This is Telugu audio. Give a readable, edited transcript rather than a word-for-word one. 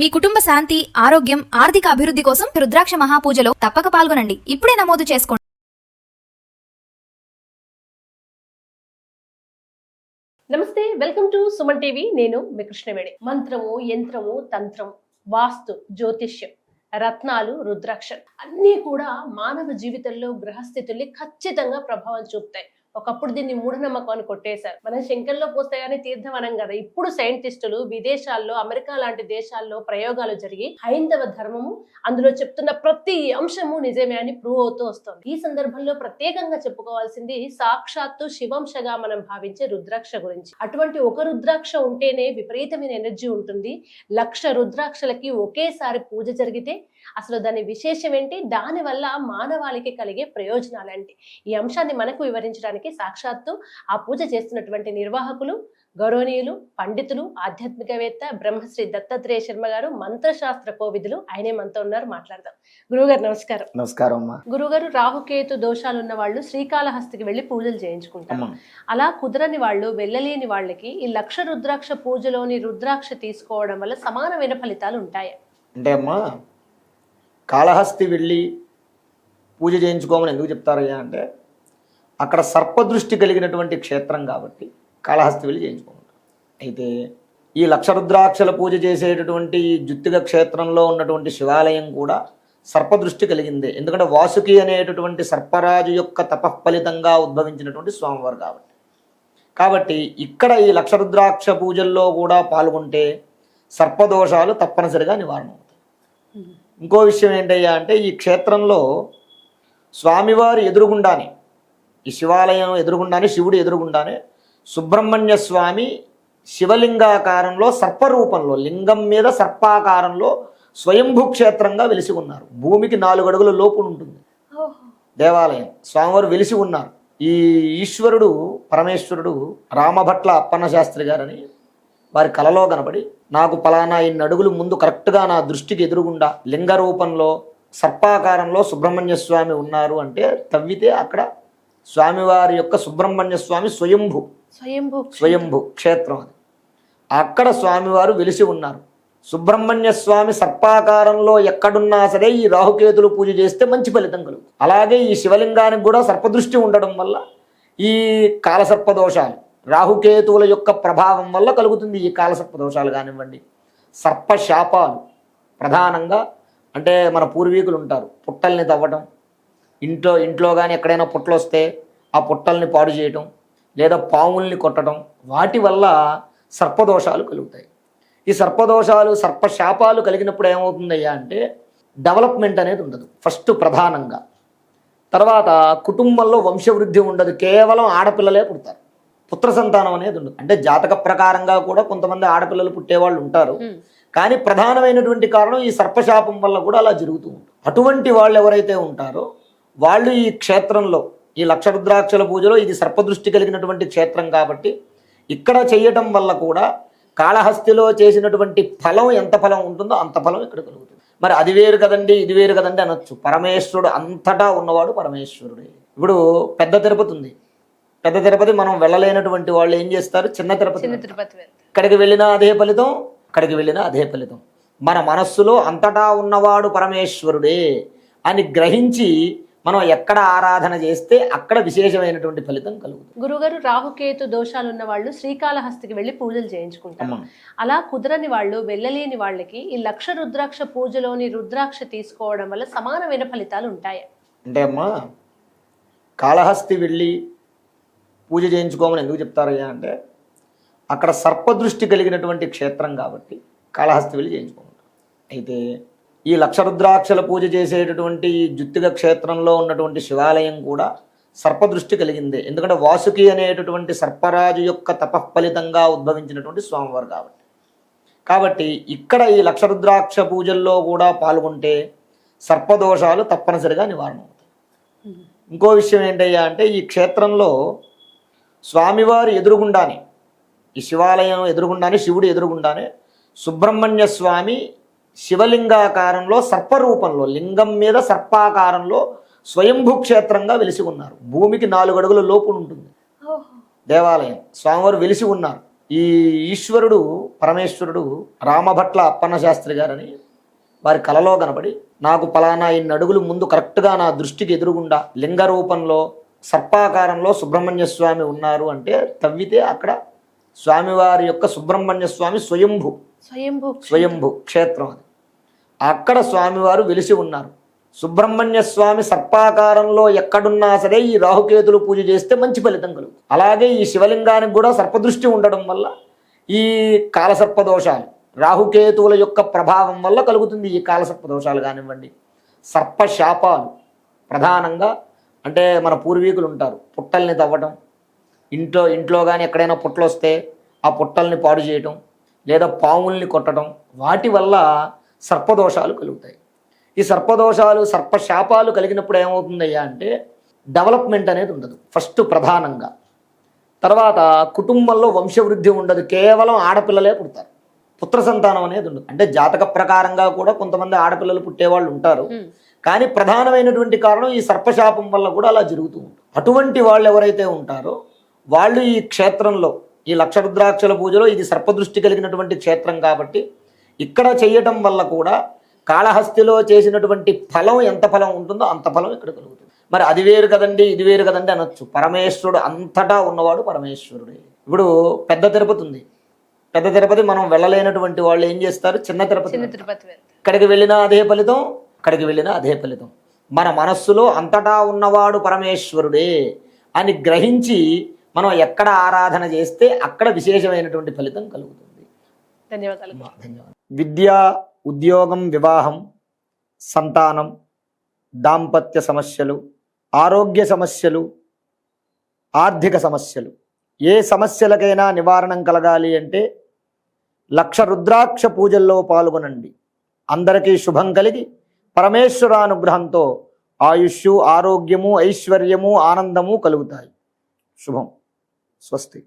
మీ కుటుంబ శాంతి, ఆరోగ్యం, ఆర్థిక అభివృద్ధి కోసం రుద్రాక్ష మహాపూజలో తప్పక పాల్గొనండి. ఇప్పుడే నమోదు చేసుకోండి. నమస్తే, వెల్కమ్ టు సుమన్ టీవీ. నేను మీ కృష్ణవేణి. మంత్రము, యంత్రము, తంత్రం, వాస్తు, జ్యోతిష్యం, రత్నాలు, రుద్రాక్ష అన్నీ కూడా మానవ జీవితంలో గ్రహస్థితుల్ని ఖచ్చితంగా ప్రభావం చూపుతాయి. ఒకప్పుడు దీన్ని మూఢనమ్మకం అని కొట్టేశారు. మనం శంకర్లో పోస్తే గానీ తీర్థం అనం కదా. ఇప్పుడు సైంటిస్టులు విదేశాల్లో, అమెరికా లాంటి దేశాల్లో ప్రయోగాలు జరిగి హైందవ ధర్మము అందులో చెప్తున్న ప్రతి అంశము నిజమే అని ప్రూవ్ అవుతూ వస్తుంది. ఈ సందర్భంలో ప్రత్యేకంగా చెప్పుకోవాల్సింది సాక్షాత్తు శివంశగా మనం భావించే రుద్రాక్ష గురించి. అటువంటి ఒక రుద్రాక్ష ఉంటేనే విపరీతమైన ఎనర్జీ ఉంటుంది. 1,00,000 రుద్రాక్షలకి ఒకేసారి పూజ జరిగితే అసలు దాని విశేషం ఏంటి, దాని వల్ల మానవాళికి కలిగే ప్రయోజనాలు ఏంటి, ఈ అంశాన్ని మనకు వివరించడానికి సాక్షాత్తు ఆ పూజ చేస్తున్నటువంటి నిర్వాహకులు, గౌరవనీయులు, పండితులు, ఆధ్యాత్మికవేత్త బ్రహ్మశ్రీ దత్తాత్రేయ శర్మ గారు, మంత్రశాస్త్ర కోవిదులు. ఆయనే మనతో ఉన్నారు, మాట్లాడదాం. గురువుగారు నమస్కారం. నమస్కారం అమ్మా. గురుగారు, రాహుకేతు దోషాలు ఉన్న వాళ్ళు శ్రీకాళహస్తికి వెళ్లి పూజలు చేయించుకుంటారు. అలా కుదరని వాళ్ళు, వెళ్ళలేని వాళ్ళకి ఈ 1,00,000 రుద్రాక్ష పూజలోని రుద్రాక్ష తీసుకోవడం వల్ల సమానమైన ఫలితాలు ఉంటాయా? అంటే అమ్మా, కాళహస్తి వెళ్ళి పూజ చేయించుకోమని ఎందుకు చెప్తారయ్యా అంటే, అక్కడ సర్పదృష్టి కలిగినటువంటి క్షేత్రం కాబట్టి కాళహస్తి వెళ్ళి చేయించుకోమంటారు. అయితే ఈ 1,00,000 రుద్రాక్షల పూజ చేసేటటువంటి జుత్తిగ క్షేత్రంలో ఉన్నటువంటి శివాలయం కూడా సర్పదృష్టి కలిగిందే. ఎందుకంటే వాసుకి అనేటటువంటి సర్పరాజు యొక్క తపఃఫలితంగా ఉద్భవించినటువంటి స్వామివారు కాబట్టి ఇక్కడ ఈ 1,00,000 రుద్రాక్ష పూజల్లో కూడా పాల్గొంటే సర్పదోషాలు తప్పనిసరిగా నివారణ అవుతాయి. ఇంకో విషయం ఏంటయ్యా అంటే, ఈ క్షేత్రంలో స్వామివారి ఎదురుగుండానే, ఈ శివాలయం ఎదురుగుండానే, శివుడు ఎదురుగుండానే సుబ్రహ్మణ్య స్వామి శివలింగాకారంలో సర్పరూపంలో, లింగం మీద సర్పాకారంలో స్వయంభూ క్షేత్రంగా వెలిసి ఉన్నారు. భూమికి 4 అడుగుల లోపు ఉంటుంది దేవాలయం. స్వామివారు వెలిసి ఉన్నారు. ఈ ఈశ్వరుడు, పరమేశ్వరుడు రామభట్ల అప్పన్న శాస్త్రి గారని వారి కలలో కనబడి, నాకు పలానా 2 అడుగులు ముందు కరెక్ట్గా నా దృష్టికి ఎదురుగుండా లింగ రూపంలో సర్పాకారంలో సుబ్రహ్మణ్య స్వామి ఉన్నారు అంటే, తవ్వితే అక్కడ స్వామివారి యొక్క సుబ్రహ్మణ్య స్వామి స్వయంభూ క్షేత్రం అది. అక్కడ స్వామివారు వెలిసి ఉన్నారు. సుబ్రహ్మణ్య స్వామి సర్పాకారంలో ఎక్కడున్నా సరే ఈ రాహుకేతులు పూజ చేస్తే మంచి ఫలితం కలుగుతుంది. అలాగే ఈ శివలింగానికి కూడా సర్పదృష్టి ఉండడం వల్ల ఈ కాలసర్పదోషాలు, రాహుకేతువుల యొక్క ప్రభావం వల్ల కలుగుతుంది. ఈ కాలసర్పదోషాలు కానివ్వండి, సర్పశాపాలు ప్రధానంగా. అంటే మన పూర్వీకులు ఉంటారు, పుట్టల్ని తవ్వటం, ఇంట్లో కానీ ఎక్కడైనా పుట్టలు వస్తే ఆ పుట్టల్ని పాడు చేయటం, లేదా పాముల్ని కొట్టడం, వాటి వల్ల సర్పదోషాలు కలుగుతాయి. ఈ సర్పదోషాలు, సర్పశాపాలు కలిగినప్పుడు ఏమవుతుందయ్యా అంటే, డెవలప్మెంట్ అనేది ఉండదు ఫస్ట్ ప్రధానంగా. తర్వాత కుటుంబంలో వంశవృద్ధి ఉండదు, కేవలం ఆడపిల్లలే పుడతారు. పుత్ర సంతానం అనేది ఉండదు. అంటే జాతక ప్రకారంగా కూడా కొంతమంది ఆడపిల్లలు పుట్టేవాళ్ళు ఉంటారు, కానీ ప్రధానమైనటువంటి కారణం ఈ సర్పశాపం వల్ల కూడా అలా జరుగుతూ ఉంటుంది. అటువంటి వాళ్ళు ఎవరైతే ఉంటారో వాళ్ళు ఈ క్షేత్రంలో, ఈ 1,00,000 రుద్రాక్షల పూజలో, ఇది సర్పదృష్టి కలిగినటువంటి క్షేత్రం కాబట్టి ఇక్కడ చేయటం వల్ల కూడా కాళహస్తిలో చేసినటువంటి ఫలం ఎంత ఫలం ఉంటుందో అంత ఫలం ఇక్కడ కలుగుతుంది. మరి అది వేరు కదండి, ఇది వేరు కదండి అనొచ్చు. పరమేశ్వరుడు అంతటా ఉన్నవాడు పరమేశ్వరుడే. ఇప్పుడు పెద్ద తిరుపతి ఉంది. పెద్ద తిరుపతి మనం వెళ్ళలేనటువంటి వాళ్ళు ఏం చేస్తారు, చిన్న తిరుపతి. ఇక్కడికి వెళ్ళినా అదే ఫలితం, అక్కడికి వెళ్ళినా అదే ఫలితం. మన మనస్సులో అంతటా ఉన్నవాడు పరమేశ్వరుడే అని గ్రహించి మనం ఎక్కడ ఆరాధన చేస్తే అక్కడ విశేషమైనటువంటి ఫలితం కలుగుతుంది. గురుగారు, రాహుకేతు దోషాలు ఉన్న వాళ్ళు శ్రీకాళహస్తికి వెళ్లి పూజలు చేయించుకుంటారు. అలా కుదరని వాళ్ళు, వెళ్ళలేని వాళ్ళకి ఈ 1,00,000 రుద్రాక్ష పూజలోని రుద్రాక్ష తీసుకోవడం వల్ల సమానమైన ఫలితాలు ఉంటాయా? అంటే అమ్మా, కాళహస్తి వెళ్ళి పూజ చేయించుకోమని ఎందుకు చెప్తారయ్యా అంటే, అక్కడ సర్పదృష్టి కలిగినటువంటి క్షేత్రం కాబట్టి కాళహస్తి వెళ్ళి చేయించుకోమంటారు. అయితే ఈ 1,00,000 రుద్రాక్షల పూజ చేసేటటువంటి జుత్తిగ క్షేత్రంలో ఉన్నటువంటి శివాలయం కూడా సర్పదృష్టి కలిగిందే. ఎందుకంటే వాసుకి అనేటటువంటి సర్పరాజు యొక్క తపఃఫలితంగా ఉద్భవించినటువంటి స్వామివారు కాబట్టి ఇక్కడ ఈ 1,00,000 రుద్రాక్ష పూజల్లో కూడా పాల్గొంటే సర్పదోషాలు తప్పనిసరిగా నివారణ అవుతాయి. ఇంకో విషయం ఏంటయ్యా అంటే, ఈ క్షేత్రంలో స్వామివారి ఎదురుగుండానే, ఈ శివాలయం ఎదురుగుండానే, శివుడు ఎదురుగుండానే సుబ్రహ్మణ్య స్వామి శివలింగాకారంలో సర్పరూపంలో, లింగం మీద సర్పాకారంలో స్వయంభూ క్షేత్రంగా వెలిసి ఉన్నారు. భూమికి 4 అడుగుల లోపు ఉంటుంది దేవాలయం. స్వామివారు వెలిసి ఉన్నారు. ఈ ఈశ్వరుడు పరమేశ్వరుడు రామభట్ల అప్పన్న శాస్త్రి గారని వారి కలలో కనబడి నాకు పలానా ఇన్ని అడుగులు ముందు కరెక్ట్గా నా దృష్టికి ఎదురుగుండా లింగ రూపంలో సర్పాకారంలో సుబ్రహ్మణ్య స్వామి ఉన్నారు అంటే తవ్వితే అక్కడ స్వామివారి యొక్క సుబ్రహ్మణ్య స్వామి స్వయంభు క్షేత్రం అది. అక్కడ స్వామివారు వెలిసి ఉన్నారు. సుబ్రహ్మణ్య స్వామి సర్పాకారంలో ఎక్కడున్నా సరే ఈ రాహుకేతులు పూజ చేస్తే మంచి ఫలితం కలుగుతుంది. అలాగే ఈ శివలింగానికి కూడా సర్పదృష్టి ఉండడం వల్ల ఈ కాలసర్పదోషాలు రాహుకేతువుల యొక్క ప్రభావం వల్ల కలుగుతుంది. ఈ కాలసర్పదోషాలు కానివ్వండి, సర్పశాపాలు ప్రధానంగా అంటే మన పూర్వీకులు ఉంటారు పుట్టల్ని తవ్వటం, ఇంట్లో కానీ ఎక్కడైనా పుట్టలు వస్తే ఆ పుట్టల్ని పాడు చేయటం లేదా పాముల్ని కొట్టడం, వాటి వల్ల సర్పదోషాలు కలుగుతాయి. ఈ సర్పదోషాలు సర్పశాపాలు కలిగినప్పుడు ఏమవుతుందయ్యా అంటే డెవలప్మెంట్ అనేది ఉండదు ఫస్ట్ ప్రధానంగా. తర్వాత కుటుంబంలో వంశవృద్ధి ఉండదు, కేవలం ఆడపిల్లలే పుడతారు. పుత్ర సంతానం అనేది ఉండదు. అంటే జాతక ప్రకారంగా కూడా కొంతమంది ఆడపిల్లలు పుట్టేవాళ్ళు ఉంటారు, కానీ ప్రధానమైనటువంటి కారణం ఈ సర్పశాపం వల్ల కూడా అలా జరుగుతూ ఉంటుంది. అటువంటి వాళ్ళు ఎవరైతే ఉంటారో వాళ్ళు ఈ క్షేత్రంలో ఈ లక్ష రుద్రాక్షల పూజలో ఇది సర్పదృష్టి కలిగినటువంటి క్షేత్రం కాబట్టి ఇక్కడ చేయటం వల్ల కూడా కాళహస్తిలో చేసినటువంటి ఫలం ఎంత ఫలం ఉంటుందో అంత ఫలం ఇక్కడ కలుగుతుంది. మరి అది వేరు కదండి ఇది వేరు కదండి అనొచ్చు. పరమేశ్వరుడు అంతటా ఉన్నవాడు పరమేశ్వరుడే. ఇప్పుడు పెద్ద తిరుపతి ఉంది, పెద్ద తిరుపతి మనం వెళ్ళలేనటువంటి వాళ్ళు ఏం చేస్తారు, చిన్న తిరుపతి ఇక్కడికి వెళ్ళినా అదే ఫలితం, అక్కడికి వెళ్ళినా అదే ఫలితం. మన మనస్సులో అంతటా ఉన్నవాడు పరమేశ్వరుడే అని గ్రహించి మనం ఎక్కడ ఆరాధన చేస్తే అక్కడ విశేషమైనటువంటి ఫలితం కలుగుతుంది. ధన్యవాదాలు. విద్య, ఉద్యోగం, వివాహం, సంతానం, దాంపత్య సమస్యలు, ఆరోగ్య సమస్యలు, ఆర్థిక సమస్యలు, ఏ సమస్యలకైనా నివారణం కలగాలి అంటే లక్ష రుద్రాక్ష పూజల్లో పాల్గొనండి. అందరికీ శుభం కలిగి పరమేశ్వరానుగ్రహంతో ఆయుష్షు, ఆరోగ్యము, ఐశ్వర్యము, ఆనందము కలుగుతాయి. శుభం. స్వస్తి.